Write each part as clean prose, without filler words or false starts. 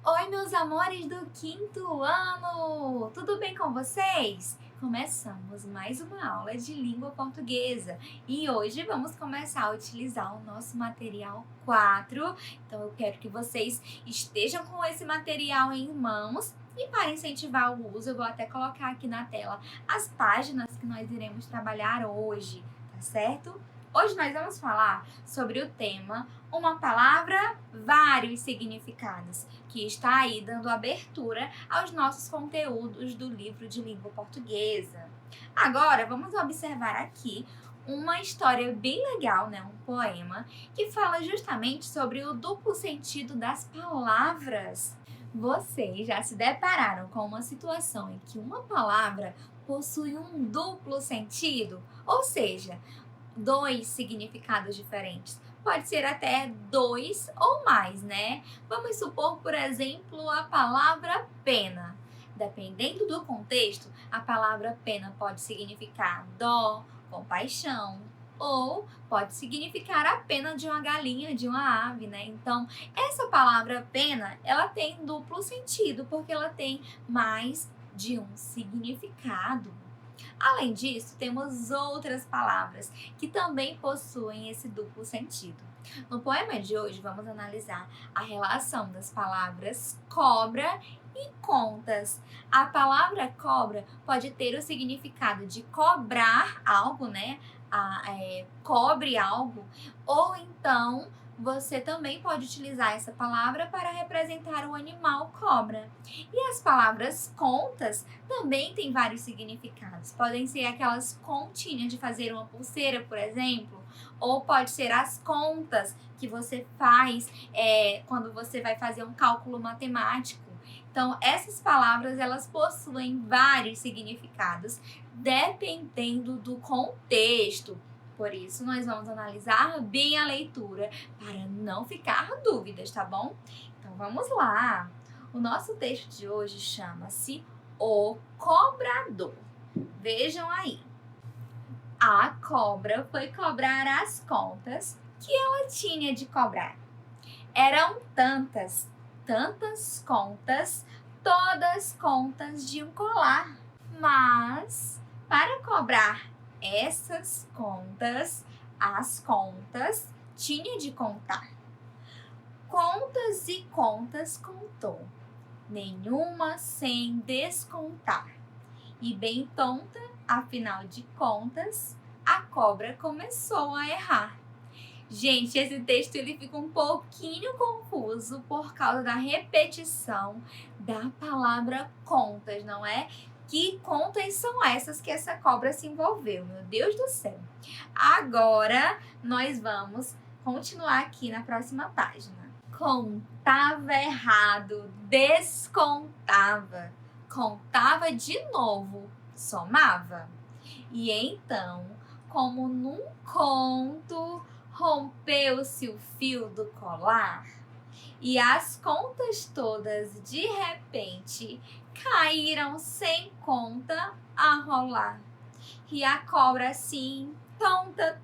Oi, meus amores do quinto ano! Tudo bem com vocês? Começamos mais uma aula de língua portuguesa e hoje vamos começar a utilizar o nosso material 4. Então, eu quero que vocês estejam com esse material em mãos e para incentivar o uso, eu vou até colocar aqui na tela as páginas que nós iremos trabalhar hoje, tá certo? Hoje nós vamos falar sobre o tema Uma Palavra, Vários Significados, que está aí dando abertura aos nossos conteúdos do livro de língua portuguesa. Agora, vamos observar aqui uma história bem legal, né? Um poema que fala justamente sobre o duplo sentido das palavras. Vocês já se depararam com uma situação em que uma palavra possui um duplo sentido? Ou seja, dois significados diferentes. Pode ser até dois ou mais, né? Vamos supor, por exemplo, a palavra pena. Dependendo do contexto, a palavra pena pode significar dó, compaixão, ou pode significar a pena de uma galinha, de uma ave, né? Então, essa palavra pena, ela tem duplo sentido, porque ela tem mais de um significado. Além disso, temos outras palavras que também possuem esse duplo sentido. No poema de hoje, vamos analisar a relação das palavras cobra e contas. A palavra cobra pode ter o significado de cobrar algo, né? Cobre algo, ou então você também pode utilizar essa palavra para representar o animal cobra. E as palavras contas também têm vários significados. Podem ser aquelas continhas de fazer uma pulseira, por exemplo, ou pode ser as contas que você faz quando você vai fazer um cálculo matemático. Então, essas palavras, elas possuem vários significados, dependendo do contexto. Por isso, nós vamos analisar bem a leitura, para não ficar dúvidas, tá bom? Então, vamos lá! O nosso texto de hoje chama-se O Cobrador. Vejam aí. A cobra foi cobrar as contas que ela tinha de cobrar. Eram tantas contas, todas contas de um colar. Mas, para cobrar essas contas, as contas tinha de contar. Contas e contas contou, nenhuma sem descontar. E bem tonta, afinal de contas, a cobra começou a errar. Gente, esse texto ele fica um pouquinho confuso por causa da repetição da palavra contas, não é? Que contas são essas que essa cobra se envolveu? Meu Deus do céu! Agora, nós vamos continuar aqui na próxima página. Contava errado, descontava, contava de novo, somava. E então, como num conto, rompeu-se o fio do colar e as contas todas de repente caíram sem conta a rolar. E a cobra assim, tonta,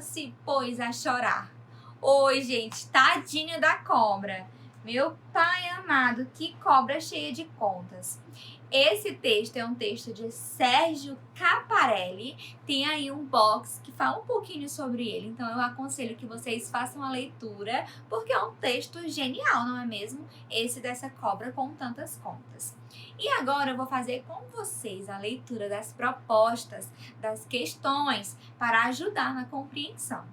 se pôs a chorar. Oi, gente, tadinha da cobra. Meu pai amado, que cobra cheia de contas. Esse texto é um texto de Sérgio Caparelli. Tem aí um box que fala um pouquinho sobre ele. Então, eu aconselho que vocês façam a leitura, porque é um texto genial, não é mesmo? Esse dessa cobra com tantas contas. E agora eu vou fazer com vocês a leitura das propostas, das questões, para ajudar na compreensão.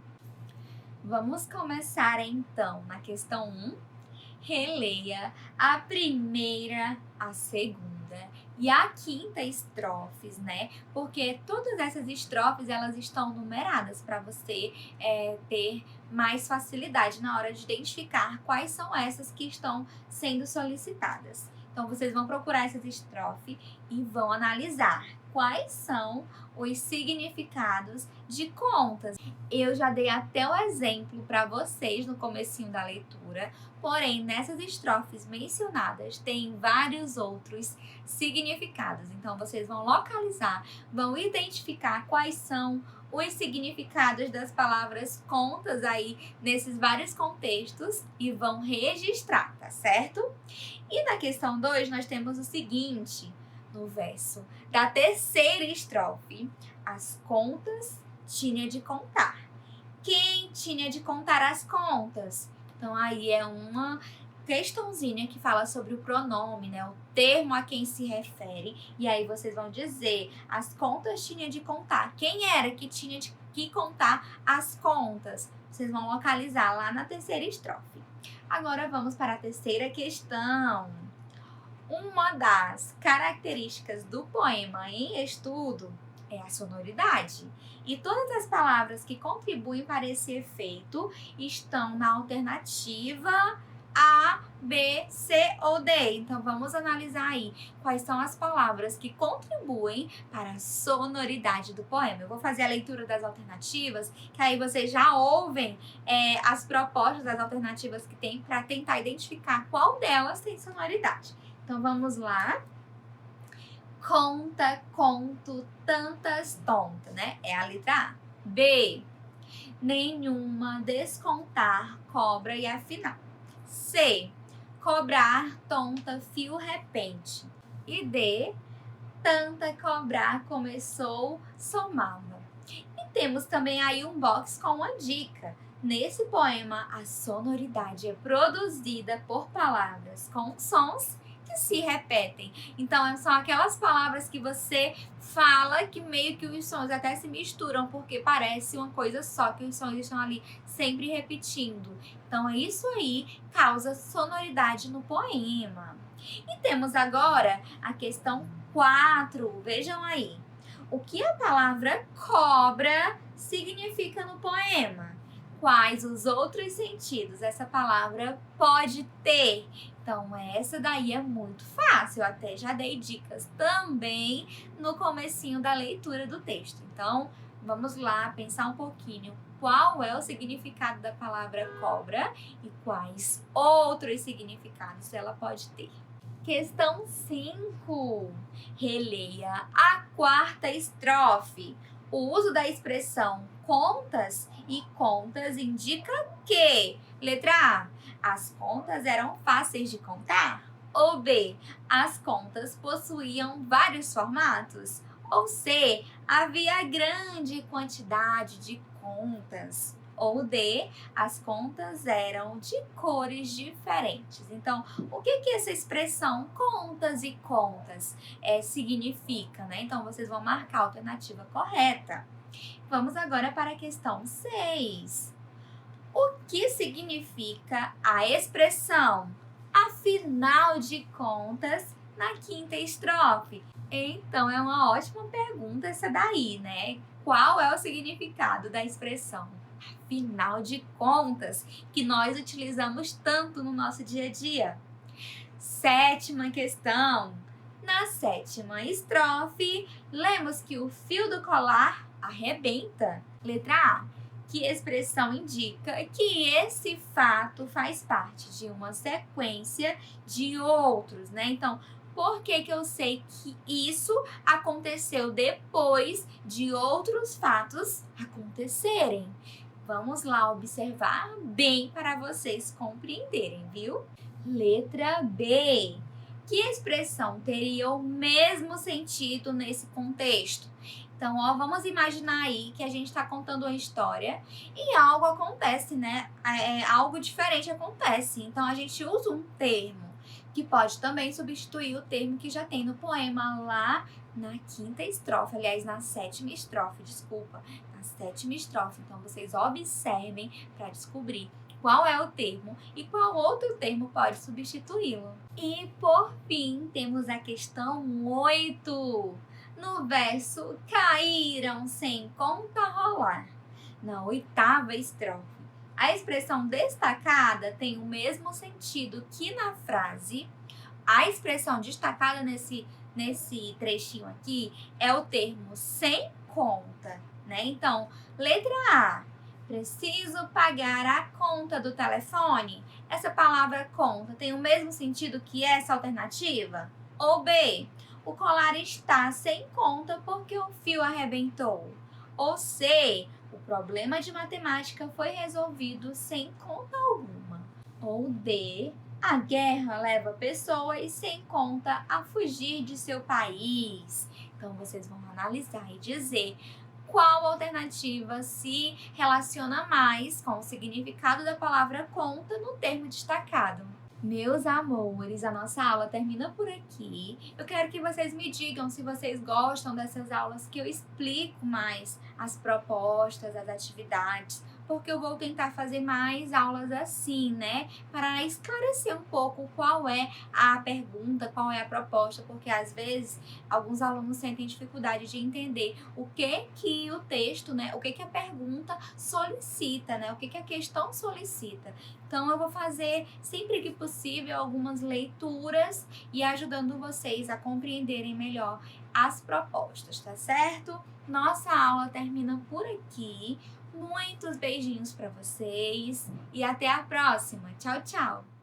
Vamos começar então na questão 1. Releia a primeira, a segunda e a quinta estrofes, né? Porque todas essas estrofes, elas estão numeradas para você ter mais facilidade na hora de identificar quais são essas que estão sendo solicitadas. Então, vocês vão procurar essas estrofes e vão analisar quais são os significados de contas. Eu já dei até o exemplo para vocês no comecinho da leitura, porém, nessas estrofes mencionadas, tem vários outros significados. Então, vocês vão localizar, vão identificar quais são os significados das palavras contas aí nesses vários contextos e vão registrar, tá certo? E na questão 2, nós temos o seguinte, no verso da terceira estrofe. As contas tinha de contar. Quem tinha de contar as contas? Então, aí é uma questãozinha que fala sobre o pronome, né? O termo a quem se refere. E aí vocês vão dizer, as contas tinha de contar. Quem era que tinha de que contar as contas? Vocês vão localizar lá na terceira estrofe. Agora vamos para a terceira questão. Uma das características do poema em estudo é a sonoridade. E todas as palavras que contribuem para esse efeito estão na alternativa A, B, C ou D. Então, vamos analisar aí quais são as palavras que contribuem para a sonoridade do poema. Eu vou fazer a leitura das alternativas, que aí vocês já ouvem as propostas das alternativas que tem para tentar identificar qual delas tem sonoridade. Então, vamos lá. Conta, conto, tantas, tonta, né? É a letra A. B. Nenhuma, descontar, cobra e afinal. C. Cobrar, tonta, fio, repente. E D. Tanta, cobrar, começou, somava. E temos também aí um box com uma dica. Nesse poema, a sonoridade é produzida por palavras com sons que se repetem. Então, são aquelas palavras que você fala que meio que os sons até se misturam, porque parece uma coisa só, que os sons estão ali sempre repetindo. Então, isso aí causa sonoridade no poema. E temos agora a questão 4. Vejam aí. O que a palavra cobra significa no poema? Quais os outros sentidos essa palavra pode ter? Então, essa daí é muito fácil. Eu até já dei dicas também no comecinho da leitura do texto. Então, vamos lá pensar um pouquinho qual é o significado da palavra cobra e quais outros significados ela pode ter. Questão 5. Releia a quarta estrofe. O uso da expressão contas e contas indica que, letra A, as contas eram fáceis de contar? Ou B, as contas possuíam vários formatos? Ou C, havia grande quantidade de contas? Ou D, as contas eram de cores diferentes. Então, o que essa expressão contas e contas significa, né? Então, vocês vão marcar a alternativa correta. Vamos agora para a questão 6. O que significa a expressão afinal de contas na quinta estrofe? Então, é uma ótima pergunta essa daí, né? Qual é o significado da expressão afinal de contas, que nós utilizamos tanto no nosso dia a dia? Sétima questão. Na sétima estrofe, lemos que o fio do colar arrebenta. Letra A. Que expressão indica que esse fato faz parte de uma sequência de outros, né? Então, por que eu sei que isso aconteceu depois de outros fatos acontecerem? Vamos lá observar bem para vocês compreenderem, viu? Letra B. Que expressão teria o mesmo sentido nesse contexto? Então, vamos imaginar aí que a gente está contando uma história e algo acontece, né? Algo diferente acontece. Então, a gente usa um termo que pode também substituir o termo que já tem no poema lá na quinta estrofe. Aliás, na sétima estrofe, desculpa. Na sétima estrofe. Então, vocês observem para descobrir qual é o termo e qual outro termo pode substituí-lo. E, por fim, temos a questão 8. No verso, caíram sem conta rolar. Na oitava estrofe, a expressão destacada tem o mesmo sentido que na frase. A expressão destacada nesse trechinho aqui é o termo sem conta, né? Então, letra A. Preciso pagar a conta do telefone. Essa palavra conta tem o mesmo sentido que essa alternativa? Ou B. O colar está sem conta porque o fio arrebentou. Ou C, o problema de matemática foi resolvido sem conta alguma. Ou D, a guerra leva pessoas sem conta a fugir de seu país. Então, vocês vão analisar e dizer qual alternativa se relaciona mais com o significado da palavra conta no termo destacado. Meus amores, a nossa aula termina por aqui. Eu quero que vocês me digam se vocês gostam dessas aulas que eu explico mais as propostas, as atividades, porque eu vou tentar fazer mais aulas assim, né? Para esclarecer um pouco qual é a pergunta, qual é a proposta, porque às vezes alguns alunos sentem dificuldade de entender o que o texto, né? O que a pergunta solicita, né? O que a questão solicita. Então, eu vou fazer, sempre que possível, algumas leituras e ajudando vocês a compreenderem melhor as propostas, tá certo? Nossa aula termina por aqui. Muitos beijinhos para vocês e até a próxima. Tchau, tchau!